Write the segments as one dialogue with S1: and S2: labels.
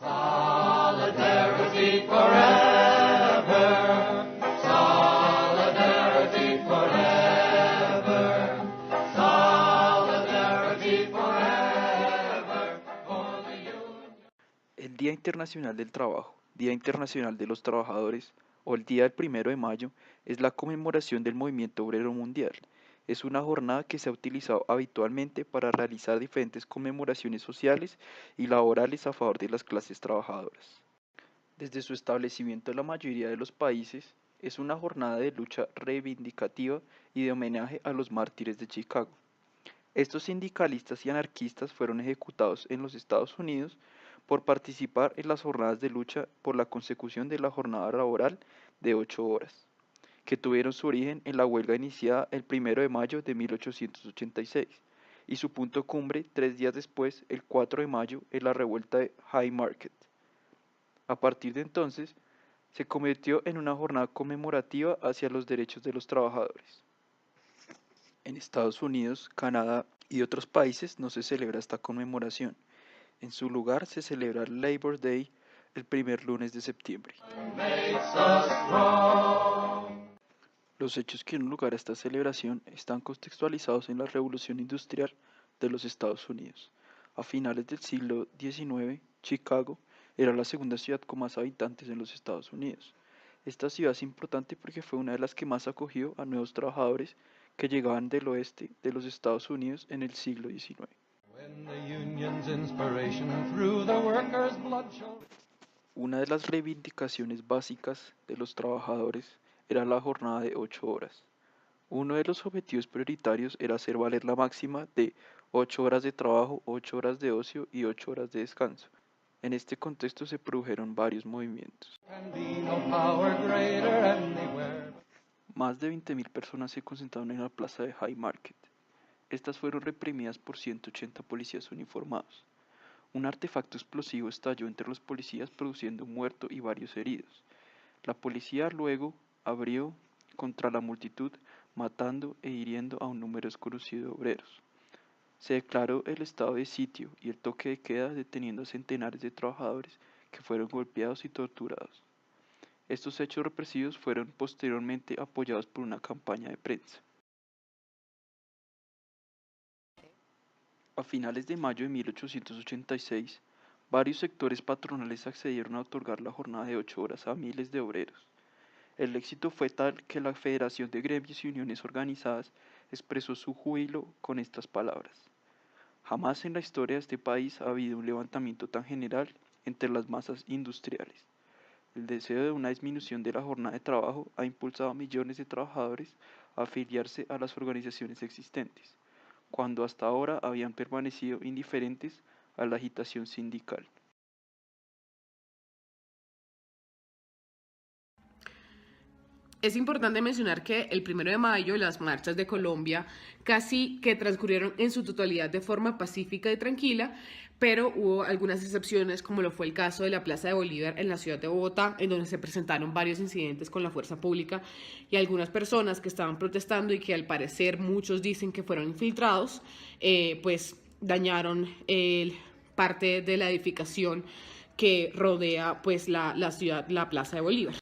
S1: Solidarity forever. Solidarity forever. Solidarity forever. For the union.
S2: El Día Internacional del Trabajo, Día Internacional de los Trabajadores o el Día del 1 de Mayo es la conmemoración del movimiento obrero mundial. Es una jornada que se ha utilizado habitualmente para realizar diferentes conmemoraciones sociales y laborales a favor de las clases trabajadoras. Desde su establecimiento en la mayoría de los países, es una jornada de lucha reivindicativa y de homenaje a los mártires de Chicago. Estos sindicalistas y anarquistas fueron ejecutados en los Estados Unidos por participar en las jornadas de lucha por la consecución de la jornada laboral de 8 horas, que tuvieron su origen en la huelga iniciada el 1 de Mayo de 1886 y su punto cumbre 3 días después, el 4 de mayo, en la revuelta de Haymarket. A partir de entonces, se convirtió en una jornada conmemorativa hacia los derechos de los trabajadores. En Estados Unidos, Canadá y otros países no se celebra esta conmemoración. En su lugar se celebra Labor Day el primer lunes de septiembre.
S1: Makes us strong.
S2: Los hechos que dieron lugar a esta celebración están contextualizados en la Revolución Industrial de los Estados Unidos. A finales del siglo XIX, Chicago era la segunda ciudad con más habitantes en los Estados Unidos. Esta ciudad es importante porque fue una de las que más acogió a nuevos trabajadores que llegaban del oeste de los Estados Unidos en el siglo XIX.
S1: When the union's inspiration through the workers' blood shone.
S2: Una de las reivindicaciones básicas de los trabajadores era la jornada de 8 horas. Uno de los objetivos prioritarios era hacer valer la máxima de 8 horas de trabajo, 8 horas de ocio y 8 horas de descanso. En este contexto se produjeron varios movimientos.
S1: Can be no power greater anywhere.
S2: Más de 20.000 personas se concentraron en la plaza de Haymarket. Estas fueron reprimidas por 180 policías uniformados. Un artefacto explosivo estalló entre los policías produciendo un muerto y varios heridos. La policía luego abrió contra la multitud, matando e hiriendo a un número desconocido de obreros. Se declaró el estado de sitio y el toque de queda, deteniendo a centenares de trabajadores que fueron golpeados y torturados. Estos hechos represivos fueron posteriormente apoyados por una campaña de prensa. A finales de mayo de 1886, varios sectores patronales accedieron a otorgar la jornada de 8 horas a miles de obreros. El éxito fue tal que la Federación de Gremios y Uniones Organizadas expresó su júbilo con estas palabras: "Jamás en la historia de este país ha habido un levantamiento tan general entre las masas industriales. El deseo de una disminución de la jornada de trabajo ha impulsado a millones de trabajadores a afiliarse a las organizaciones existentes, cuando hasta ahora habían permanecido indiferentes a la agitación sindical".
S3: Es importante mencionar que el 1 de Mayo las marchas de Colombia casi que transcurrieron en su totalidad de forma pacífica y tranquila, pero hubo algunas excepciones, como lo fue el caso de la Plaza de Bolívar en la ciudad de Bogotá, en donde se presentaron varios incidentes con la fuerza pública y algunas personas que estaban protestando y que al parecer muchos dicen que fueron infiltrados, pues dañaron parte de la edificación que rodea pues la ciudad, la Plaza de Bolívar.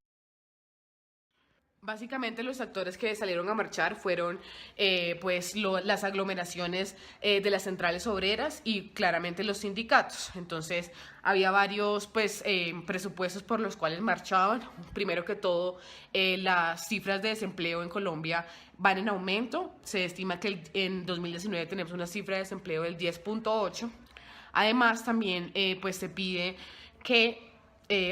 S3: Básicamente los actores que salieron a marchar fueron las aglomeraciones de las centrales obreras y claramente los sindicatos. Entonces había varios presupuestos por los cuales marchaban. Primero que todo, las cifras de desempleo en Colombia van en aumento. Se estima que en 2019 tenemos una cifra de desempleo del 10.8. Además también se pide que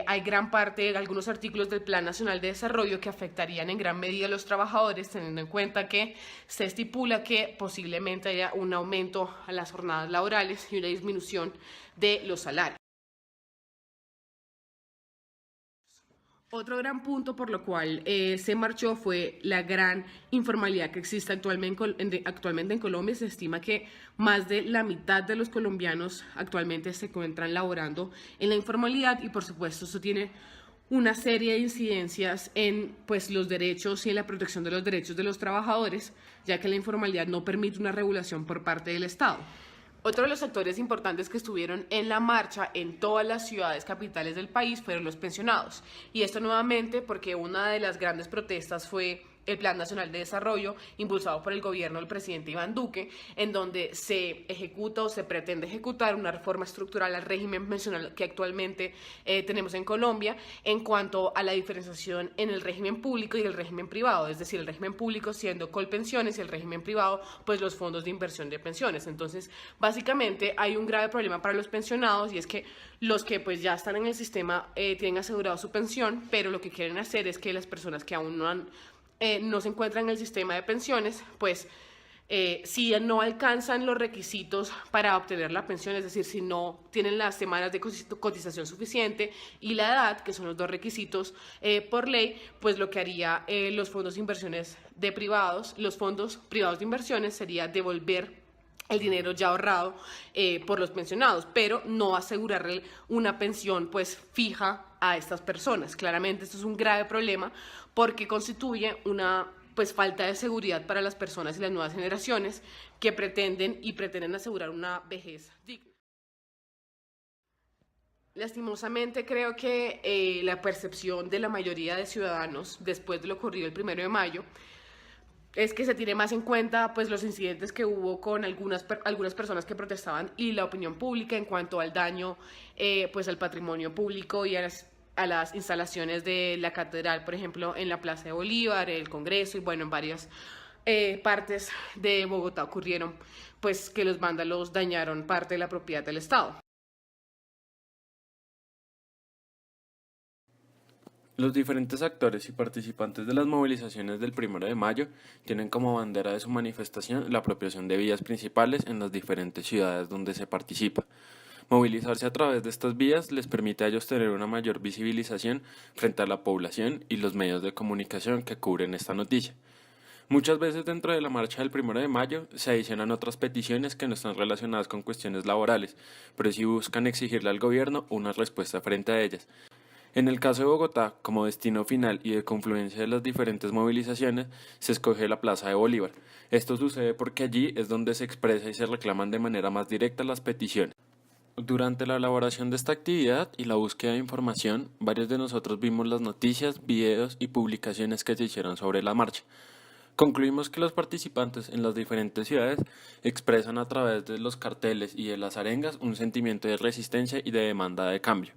S3: hay gran parte de algunos artículos del Plan Nacional de Desarrollo que afectarían en gran medida a los trabajadores, teniendo en cuenta que se estipula que posiblemente haya un aumento a las jornadas laborales y una disminución de los salarios. Otro gran punto por lo cual se marchó fue la gran informalidad que existe actualmente en Colombia. Se estima que más de la mitad de los colombianos actualmente se encuentran laborando en la informalidad y por supuesto eso tiene una serie de incidencias en los derechos y en la protección de los derechos de los trabajadores, ya que la informalidad no permite una regulación por parte del Estado. Otro de los actores importantes que estuvieron en la marcha en todas las ciudades capitales del país fueron los pensionados. Y esto nuevamente porque una de las grandes protestas fue el Plan Nacional de Desarrollo impulsado por el gobierno del presidente Iván Duque, en donde se ejecuta o se pretende ejecutar una reforma estructural al régimen pensional que actualmente tenemos en Colombia en cuanto a la diferenciación en el régimen público y el régimen privado, es decir, el régimen público siendo Colpensiones y el régimen privado pues los fondos de inversión de pensiones. Entonces, básicamente hay un grave problema para los pensionados y es que los que pues ya están en el sistema tienen asegurado su pensión, pero lo que quieren hacer es que las personas que aún no se encuentran en el sistema de pensiones, pues si no alcanzan los requisitos para obtener la pensión, es decir, si no tienen las semanas de cotización suficiente y la edad, que son los dos requisitos por ley, pues lo que haría los fondos de inversiones los fondos privados de inversiones sería devolver el dinero ya ahorrado por los pensionados, pero no asegurarle una pensión pues fija a estas personas. Claramente esto es un grave problema porque constituye una pues falta de seguridad para las personas y las nuevas generaciones que pretenden asegurar una vejez digna. Lastimosamente creo que la percepción de la mayoría de ciudadanos después de lo ocurrido el 1 de mayo es que se tiene más en cuenta pues los incidentes que hubo con algunas personas que protestaban y la opinión pública en cuanto al daño pues al patrimonio público y a las instalaciones de la catedral, por ejemplo, en la Plaza de Bolívar, el Congreso y bueno, en varias partes de Bogotá ocurrieron pues que los vándalos dañaron parte de la propiedad del Estado.
S4: Los diferentes actores y participantes de las movilizaciones del 1 de mayo tienen como bandera de su manifestación la apropiación de vías principales en las diferentes ciudades donde se participa. Movilizarse a través de estas vías les permite a ellos tener una mayor visibilización frente a la población y los medios de comunicación que cubren esta noticia. Muchas veces dentro de la marcha del 1 de mayo se adicionan otras peticiones que no están relacionadas con cuestiones laborales, pero sí buscan exigirle al gobierno una respuesta frente a ellas. En el caso de Bogotá, como destino final y de confluencia de las diferentes movilizaciones, se escoge la Plaza de Bolívar. Esto sucede porque allí es donde se expresa y se reclaman de manera más directa las peticiones. Durante la elaboración de esta actividad y la búsqueda de información, varios de nosotros vimos las noticias, videos y publicaciones que se hicieron sobre la marcha. Concluimos que los participantes en las diferentes ciudades expresan a través de los carteles y de las arengas un sentimiento de resistencia y de demanda de cambio.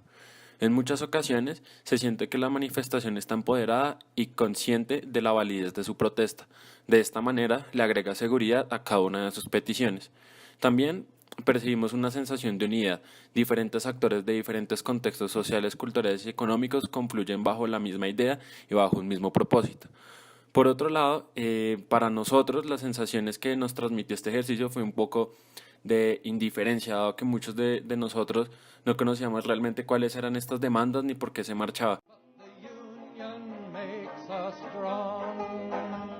S4: En muchas ocasiones se siente que la manifestación está empoderada y consciente de la validez de su protesta. De esta manera le agrega seguridad a cada una de sus peticiones. También percibimos una sensación de unidad. Diferentes actores de diferentes contextos sociales, culturales y económicos confluyen bajo la misma idea y bajo un mismo propósito. Por otro lado, para nosotros las sensaciones que nos transmitió este ejercicio fue un poco de indiferencia, dado que muchos de nosotros no conocíamos realmente cuáles eran estas demandas ni por qué se marchaba.
S1: The union makes us strong.